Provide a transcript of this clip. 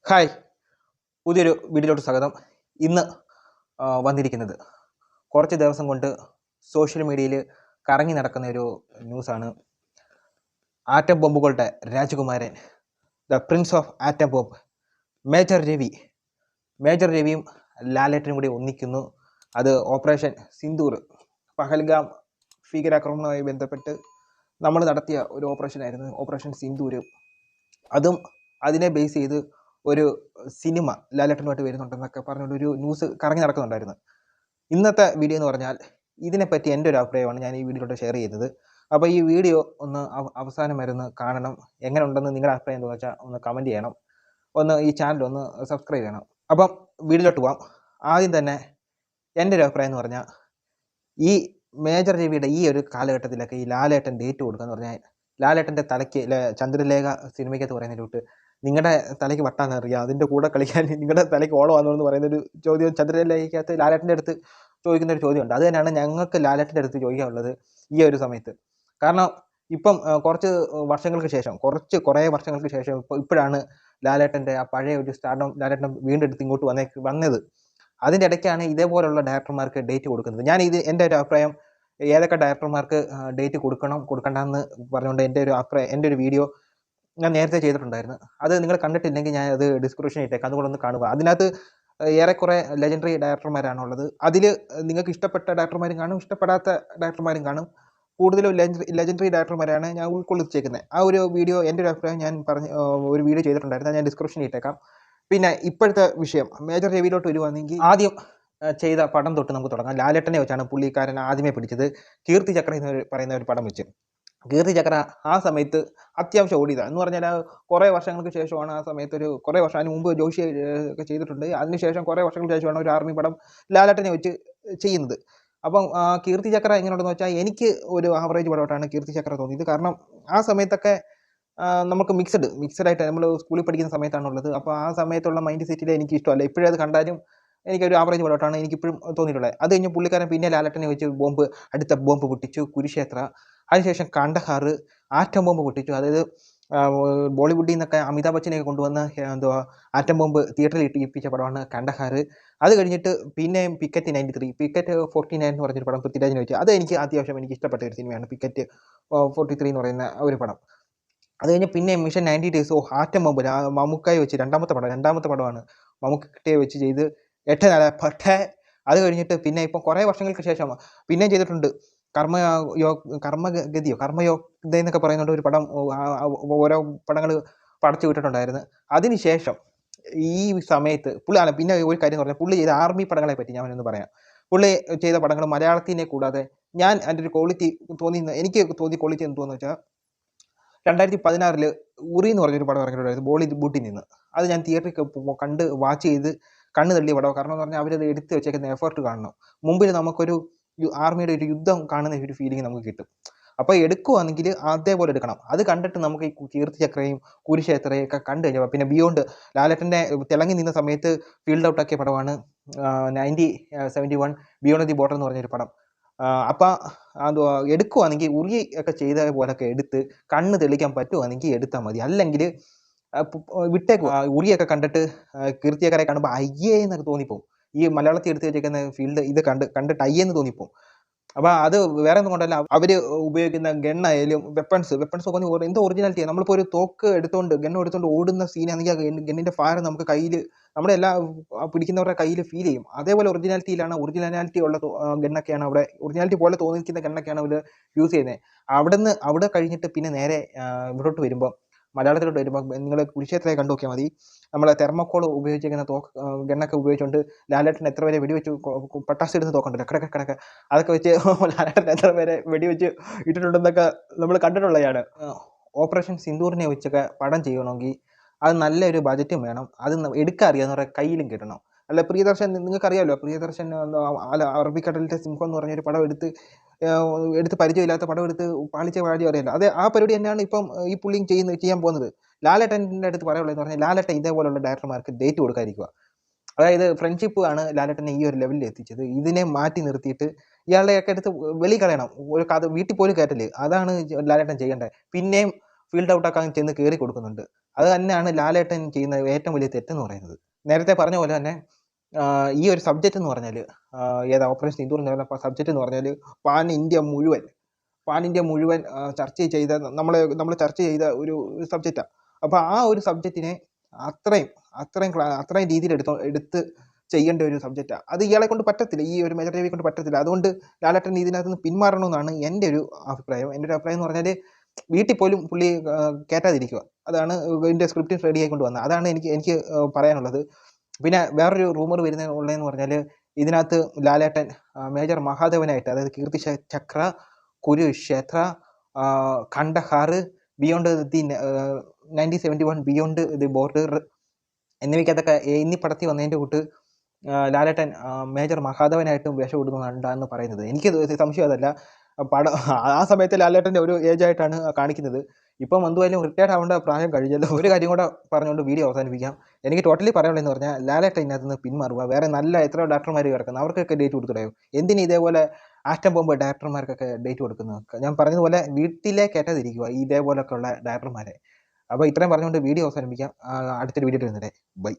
Hi, പുതിയൊരു വീഡിയോയിലോട്ട് സ്വാഗതം. ഇന്ന് വന്നിരിക്കുന്നത് കുറച്ച് ദിവസം കൊണ്ട് സോഷ്യൽ മീഡിയയിൽ കറങ്ങി നടക്കുന്ന ഒരു ന്യൂസാണ്. ആറ്റം ബോംബുകളുടെ രാജകുമാരൻ, the prince of atom bomb, major രവിയും ലാലേട്ടനും കൂടി ഒന്നിക്കുന്നു. അത് ഓപ്പറേഷൻ സിന്ദൂർ, പഹൽഗാം ഭീകരാക്രമണവുമായി ബന്ധപ്പെട്ട് നമ്മൾ നടത്തിയ ഒരു ഓപ്പറേഷനായിരുന്നു ഓപ്പറേഷൻ സിന്ദൂർ. അതും അതിനെ ബേസ് ചെയ്ത് ഒരു സിനിമ ലാലേട്ടനുമായിട്ട് വരുന്നുണ്ടെന്നൊക്കെ പറഞ്ഞുകൊണ്ടൊരു ന്യൂസ് കറങ്ങി നടക്കുന്നുണ്ടായിരുന്നു. ഇന്നത്തെ വീഡിയോ എന്ന് പറഞ്ഞാൽ ഇതിനെപ്പറ്റി എൻ്റെ ഒരു അഭിപ്രായമാണ് ഞാൻ ഈ വീഡിയോയിലോട്ട് ഷെയർ ചെയ്യുന്നത്. അപ്പോൾ ഈ വീഡിയോ ഒന്ന് അവസാനം വരെ ഒന്ന് കാണണം. എങ്ങനെ ഉണ്ടെന്ന് നിങ്ങളുടെ അഭിപ്രായം എന്താണെന്ന് വെച്ചാൽ ഒന്ന് കമൻറ്റ് ചെയ്യണം. ഒന്ന് ഈ ചാനൽ ഒന്ന് സബ്സ്ക്രൈബ് ചെയ്യണം. അപ്പം വീഡിയോയിലോട്ട് പോവാം. ആദ്യം തന്നെ എൻ്റെ ഒരു അഭിപ്രായം എന്ന് പറഞ്ഞാൽ, ഈ മേജർ രവിയുടെ ഈ ഒരു കാലഘട്ടത്തിലൊക്കെ ഈ ലാലേട്ടൻ ഡേറ്റ് കൊടുക്കുക എന്ന് പറഞ്ഞാൽ, ലാലേട്ടൻ്റെ തലയ്ക്ക് ചന്ദ്രലേഖ സിനിമയ്ക്കകത്ത് പറയുന്നതിലോട്ട് നിങ്ങളുടെ തലയ്ക്ക് വട്ടാന്നറിയാം, അതിൻ്റെ കൂടെ കളിക്കാൻ നിങ്ങളുടെ തലയ്ക്ക് ഓളമാണോ എന്ന് പറയുന്നൊരു ചോദ്യം ചന്ദ്രലേഖയ്ക്കകത്ത് ലാലേട്ടൻ്റെ അടുത്ത് ചോദിക്കുന്നൊരു ചോദ്യമുണ്ട്. അത് തന്നെയാണ് ഞങ്ങൾക്ക് ലാലേട്ടൻ്റെ അടുത്ത് ചോദിക്കാനുള്ളത് ഈ ഒരു സമയത്ത്. കാരണം ഇപ്പം കുറേ വർഷങ്ങൾക്ക് ശേഷം ഇപ്പോഴാണ് ലാലേട്ടൻ്റെ ആ പഴയ ഒരു സ്റ്റാർഡം ലാലേട്ടൻ വീണ്ടും എടുത്ത് ഇങ്ങോട്ട് വന്നത്. അതിൻ്റെ ഇടയ്ക്കാണ് ഇതേപോലുള്ള ഡയറക്ടർമാർക്ക് ഡേറ്റ് കൊടുക്കുന്നത്. എൻ്റെ ഒരു അഭിപ്രായം, ഏതൊക്കെ ഡയറക്ടർമാർക്ക് ഡേറ്റ് കൊടുക്കണ്ടെന്ന് പറഞ്ഞുകൊണ്ട് എൻ്റെ ഒരു വീഡിയോ ഞാൻ നേരത്തെ ചെയ്തിട്ടുണ്ടായിരുന്നു. അത് നിങ്ങൾ കണ്ടിട്ടില്ലെങ്കിൽ ഞാൻ അത് ഡിസ്ക്രിപ്ഷനിൽ ഇട്ടേക്കാം, അതുകൂടെ ഒന്ന് കാണുക. അതിനകത്ത് ഏറെക്കുറെ ലെജൻഡറി ഡയറക്ടർമാരാണുള്ളത്. അതിൽ നിങ്ങൾക്ക് ഇഷ്ടപ്പെട്ട ഡയറക്ടർമാരും കാണും, ഇഷ്ടപ്പെടാത്ത ഡയറക്ടർമാരും കാണും. കൂടുതലും ലെജൻഡറി ഡയറക്ടർമാരാണ് ഞാൻ ഉൾക്കൊള്ളിച്ചേക്കുന്നത്. ആ ഒരു വീഡിയോ, എൻ്റെ ഒരു അഭിപ്രായം ഞാൻ ഒരു വീഡിയോ ചെയ്തിട്ടുണ്ടായിരുന്നു, ഞാൻ ഡിസ്ക്രിപ്ഷനിൽ ഇട്ടേക്കാം. പിന്നെ ഇപ്പോഴത്തെ വിഷയം മേജർ രവിയിലോട്ട് വരുവാണെങ്കിൽ, ആദ്യം ചെയ്ത പടം തൊട്ട് നമുക്ക് തുടങ്ങാം. ലാലേട്ടനെ വെച്ചാണ് പുള്ളിക്കാരൻ ആദ്യമേ പിടിച്ചത്. കീർത്തി ചക്ര എന്ന് പറയുന്ന ഒരു പടം വെച്ച്. കീർത്തി ചക്ര ആ സമയത്ത് അത്യാവശ്യം ഓടിയതാണ് എന്ന് പറഞ്ഞാൽ, കുറേ വർഷങ്ങൾക്ക് ശേഷമാണ് ആ സമയത്ത് കുറേ വർഷം അതിന് മുമ്പ് ജോഷി ഒക്കെ ചെയ്തിട്ടുണ്ട്. അതിനുശേഷം കുറേ വർഷങ്ങൾക്ക് ശേഷമാണ് ഒരു ആർമി പടം ലാലേട്ടനെ വെച്ച് ചെയ്യുന്നത്. അപ്പം കീർത്തി ചക്ര എങ്ങനെയുണ്ടെന്ന് വെച്ചാൽ, എനിക്ക് ഒരു ആവറേജ് പടമായിട്ടാണ് കീർത്തി ചക്ര തോന്നിയത്. കാരണം ആ സമയത്തൊക്കെ നമുക്ക് മിക്സഡായിട്ട് നമ്മൾ സ്കൂളിൽ പഠിക്കുന്ന സമയത്താണുള്ളത്. അപ്പോൾ ആ സമയത്തുള്ള മൈൻഡ് സെറ്റിൽ എനിക്ക് ഇഷ്ടമല്ല. ഇപ്പോഴും അത് കണ്ടാലും എനിക്കൊരു ആവറേജ് പടമായിട്ടാണ് എനിക്കിപ്പോഴും തോന്നിയിട്ടുള്ളത്. അത് കഴിഞ്ഞ് പുള്ളിക്കാരൻ പിന്നെ ലാലേട്ടനെ വെച്ച് അടുത്ത ബോംബ് പൊട്ടിച്ചു, കുരുക്ഷേത്ര. അതിനുശേഷം കണ്ടഹാർ, ആറ്റം ബോംബ് പൊട്ടിച്ചു. അതായത് ബോളിവുഡിൽ നിന്നൊക്കെ അമിതാഭ് ബച്ചനെയൊക്കെ കൊണ്ടുവന്ന് ആറ്റം ബോംബ് തിയേറ്ററിൽ ഇട്ടിപ്പിച്ച പടമാണ് കണ്ടഹാർ. അത് കഴിഞ്ഞിട്ട് പിന്നെയും പിക്കറ്റ് 49 എന്ന് പറഞ്ഞൊരു പടം പൃഥ്വിരാജിനെ വെച്ച്. അത് എനിക്ക് ഇഷ്ടപ്പെട്ട ഒരു സിനിമയാണ് പിക്കറ്റ് 43 എന്ന് പറയുന്ന ഒരു പടം. അത് കഴിഞ്ഞ് പിന്നെ മിഷൻ 90 ഡേയ്സ്, ആറ്റം ബോംബ് മമ്മൂക്കായെ വെച്ച് രണ്ടാമത്തെ പടമാണ് മമ്മൂക്കയെ വെച്ച് ചെയ്ത് 8 പക്ഷേ അത് കഴിഞ്ഞിട്ട് പിന്നെ ഇപ്പം കുറേ വർഷങ്ങൾക്ക് ശേഷം പിന്നെയും ചെയ്തിട്ടുണ്ട് കർമ്മയോഗ്യ എന്നൊക്കെ പറയുന്നുണ്ട് ഒരു പടം. ഓരോ പടങ്ങൾ പടച്ചു വിട്ടിട്ടുണ്ടായിരുന്നു. അതിനുശേഷം ഈ സമയത്ത് പിന്നെ ഒരു കാര്യം എന്ന് പറഞ്ഞാൽ, പുള്ളി ചെയ്ത ആർമി പടങ്ങളെ പറ്റി ഞാൻ ഒന്ന് പറയാം. പുള്ളി ചെയ്ത പടങ്ങൾ മലയാളത്തിനെ കൂടാതെ അതിൻ്റെ ഒരു ക്വാളിറ്റി എനിക്ക് തോന്നിയ ക്വാളിറ്റി എന്തുവെന്ന് വെച്ചാൽ, 2016 ഉറി എന്ന് പറഞ്ഞൊരു പടം ഇറങ്ങിയിട്ടുണ്ടായിരുന്നു ബോളിവുഡിൽ നിന്ന്. അത് ഞാൻ തിയേറ്ററിൽ വാച്ച് ചെയ്ത് കണ്ണ് തള്ളിയ പടം. കാരണം എന്ന് പറഞ്ഞാൽ അവരത് എടുത്ത് വെച്ചേക്കുന്ന എഫേർട്ട് കാണണം. മുമ്പിൽ നമുക്കൊരു ആർമിയുടെ ഒരു യുദ്ധം കാണുന്ന ഒരു ഫീലിംഗ് നമുക്ക് കിട്ടും. അപ്പോൾ എടുക്കുവാണെങ്കിൽ അതേപോലെ എടുക്കണം. അത് കണ്ടിട്ട് നമുക്ക് ഈ കീർത്തി ചക്രയും കുരുക്ഷേത്രയൊക്കെ കണ്ടു കഴിഞ്ഞാൽ, പിന്നെ ബിയോണ്ട് ലാലേട്ടൻ്റെ തിളങ്ങി നിന്ന സമയത്ത് ഫീൽഡ് ഔട്ട് ആക്കിയ പടമാണ് 1971 ബിയോണ്ട് ദി ബോർഡർ എന്ന് പറഞ്ഞൊരു പടം. അപ്പം എടുക്കുവാണെങ്കിൽ ഉറി ഒക്കെ ചെയ്ത പോലൊക്കെ എടുത്ത് കണ്ണ് തെളിയിക്കാൻ പറ്റുവാണെങ്കിൽ എടുത്താൽ മതി. അല്ലെങ്കിൽ വിട്ടേക്കുക. ഉറിയൊക്കെ കണ്ടിട്ട് കീർത്തി ചക്രയെ കാണുമ്പോൾ അയ്യേ എന്നൊക്കെ തോന്നിപ്പോവും. ഈ മലയാളത്തിൽ എടുത്ത് വെച്ചേക്കുന്ന ഫീൽഡ് ഇത് കണ്ടിട്ട് അയ്യെന്ന് തോന്നിപ്പോവും. അപ്പോൾ അത് വേറെ ഒന്നും കൊണ്ടല്ല, അവർ ഉപയോഗിക്കുന്ന ഗണ്ണായാലും വെപ്പൺസ് ഒക്കെ എന്തോ ഒറിജിനാലിറ്റിയാണ്. നമ്മളിപ്പോൾ ഒരു തോക്ക് ഗണ്ണ് എടുത്തുകൊണ്ട് ഓടുന്ന സീനാണെങ്കിൽ ആ ഗണ്ണിൻ്റെ ഫയർ നമുക്ക് കയ്യിൽ, നമ്മുടെ എല്ലാ പിടിക്കുന്നവരുടെ കയ്യിൽ ഫീൽ ചെയ്യും. അതേപോലെ ഒറിജിനാലിറ്റി ഉള്ള ഗണ്ണൊക്കെയാണ് അവിടെ, ഒറിജിനാലിറ്റി പോലെ തോന്നിക്കുന്ന ഗണ്ണൊക്കെയാണ് അവർ യൂസ് ചെയ്യുന്നത്. അവിടെ കഴിഞ്ഞിട്ട് പിന്നെ നേരെ മലയാളത്തിലോട്ട് വരുമ്പോൾ നിങ്ങൾ കുരുക്ഷേത്രയെ കണ്ടു നോക്കിയാൽ മതി. നമ്മളെ തെർമോക്കോൾ ഉപയോഗിച്ചിരിക്കുന്ന ഗണ്ണൊക്കെ ഉപയോഗിച്ചുകൊണ്ട് ലാലേട്ടൻ എത്ര പേരെ വെടിവെച്ച് പട്ടാസ് ഇടുന്ന തോക്കുണ്ടല്ലോ, കിടക്കെ അതൊക്കെ വെച്ച് ലാലേട്ടൻ എത്ര പേരെ വെടിവെച്ച് ഇട്ടിട്ടുണ്ടെന്നൊക്കെ നമ്മൾ കണ്ടിട്ടുള്ളതാണ്. ഓപ്പറേഷൻ സിന്ദൂറിനെ വെച്ചൊക്കെ പടം ചെയ്യണമെങ്കിൽ അത് നല്ലൊരു ബജറ്റും വേണം. അത് എടുക്കാൻ അറിയാവുന്നവരുടെ കയ്യിലും കിട്ടണം. അല്ല, പ്രിയദർശൻ നിങ്ങൾക്കറിയാമല്ലോ, അറബിക്കടലിൻ്റെ സിംഹം എന്ന് പറഞ്ഞൊരു പടം എടുത്ത് പരിചയമില്ലാത്ത പടം എടുത്ത് പാളിച്ച കാര്യം അറിയാലോ. അത് ആ പരിപാടി തന്നെയാണ് ഇപ്പം ഈ പുള്ളിയും ചെയ്യാൻ പോകുന്നത്. ലാലേട്ടൻ്റെ അടുത്ത് പറയുള്ളതെന്ന് പറഞ്ഞാൽ, ലാലേട്ടൻ ഇതേപോലുള്ള ഡയറക്ടർമാർക്ക് ഡേറ്റ് കൊടുക്കാതിരിക്കുക. അതായത് ഫ്രണ്ട്ഷിപ്പ് ആണ് ലാലേട്ടനെ ഈ ഒരു ലെവലിൽ എത്തിച്ചത്. ഇതിനെ മാറ്റി നിർത്തിയിട്ട് ഇയാളുടെയൊക്കെ അടുത്ത് വെളി കളയണം. ഒരു കഥ വീട്ടിൽ പോലും കയറ്റല്, അതാണ് ലാലേട്ടൻ ചെയ്യേണ്ടത്. പിന്നെയും ഫീൽഡ് ഔട്ടാക്കാൻ ചെന്ന് കയറി കൊടുക്കുന്നുണ്ട്. അത് തന്നെയാണ് ലാലേട്ടൻ ചെയ്യുന്ന ഏറ്റവും വലിയ തെറ്റെന്ന് പറയുന്നത്. നേരത്തെ പറഞ്ഞ പോലെ തന്നെ ഈ ഒരു സബ്ജക്റ്റ് എന്ന് പറഞ്ഞാൽ ഏതാ ഓപ്പറേഷൻ സിന്ദൂർ എന്ന് പറഞ്ഞ സബ്ജക്റ്റ് എന്ന് പറഞ്ഞാൽ പാൻ ഇന്ത്യ മുഴുവൻ ചർച്ച ചെയ്ത നമ്മൾ ചർച്ച ചെയ്ത ഒരു സബ്ജക്റ്റാണ്. അപ്പോൾ ആ ഒരു സബ്ജക്റ്റിനെ അത്രയും രീതിയിൽ എടുത്ത് ചെയ്യേണ്ട ഒരു സബ്ജക്റ്റാണ്. അത് ഇയാളെ കൊണ്ട് പറ്റത്തില്ല, ഈ ഒരു മേജർ രവിയെ കൊണ്ട് പറ്റത്തില്ല. അതുകൊണ്ട് ലാലേട്ടൻ ഇതിനകത്ത് നിന്ന് പിന്മാറണമെന്നാണ് എൻ്റെ ഒരു അഭിപ്രായം. എൻ്റെ ഒരു അഭിപ്രായം എന്ന് പറഞ്ഞാൽ വീട്ടിൽ പോലും പുള്ളി കയറ്റാതിരിക്കുക. അതാണ് ഇതിൻ്റെ സ്ക്രിപ്റ്റ് റെഡി ആയിക്കൊണ്ട് വന്നത്. അതാണ് എനിക്ക് പറയാനുള്ളത്. പിന്നെ വേറൊരു റൂമർ ഉള്ളതെന്ന് പറഞ്ഞാൽ ഇതിനകത്ത് ലാലേട്ടൻ മേജർ മഹാദേവനായിട്ട്, അതായത് Kirti Chakra, Kurukshetra, Kandahar, beyond the 1971, beyond the border എന്നിവയ്ക്കകത്തൊക്കെ എന്നീ പടത്തിൽ വന്നതിൻ്റെ കൂട്ട് ലാലേട്ടൻ മേജർ മഹാദേവനായിട്ടും വേഷം ഇടുന്നുണ്ടെന്ന് പറയുന്നത്. എനിക്ക് സംശയം അതല്ല. ആ സമയത്ത് ലാലേട്ടൻ്റെ ഒരു ഏജായിട്ടാണ് കാണിക്കുന്നത്. ഇപ്പം എന്തുമായാലും റിട്ടയർഡ് ആവേണ്ട പ്രായം കഴിഞ്ഞല്ലോ. ഒരു കാര്യം കൂടെ പറഞ്ഞുകൊണ്ട് വീഡിയോ അവസാനിപ്പിക്കാം. എനിക്ക് ടോട്ടലി പറയാനുള്ളതെന്ന് പറഞ്ഞാൽ ലാലേട്ടൻ ഇതിനകത്ത് നിന്ന് പിന്മാറുക. വേറെ നല്ല എത്രയോ ഡയറക്ടർമാർ കിടക്കുന്നു, അവർക്കൊക്കെ ഡേറ്റ് കൊടുക്കണോ? എന്തിന് ഇതേപോലെ ആറ്റം ബോംബ് ഡയറക്ടർമാർക്കൊക്കെ ഡേറ്റ് കൊടുക്കുന്നത്? ഞാൻ പറഞ്ഞതുപോലെ വീട്ടിലെ കയറ്റാതിരിക്കുക ഇതേപോലൊക്കെ ഉള്ള ഡയറക്ടർമാരെ. അപ്പോൾ ഇത്രയും പറഞ്ഞുകൊണ്ട് വീഡിയോ അവസാനിപ്പിക്കാം. അടുത്തൊരു വീഡിയോ വരുന്നതേ. ബൈ.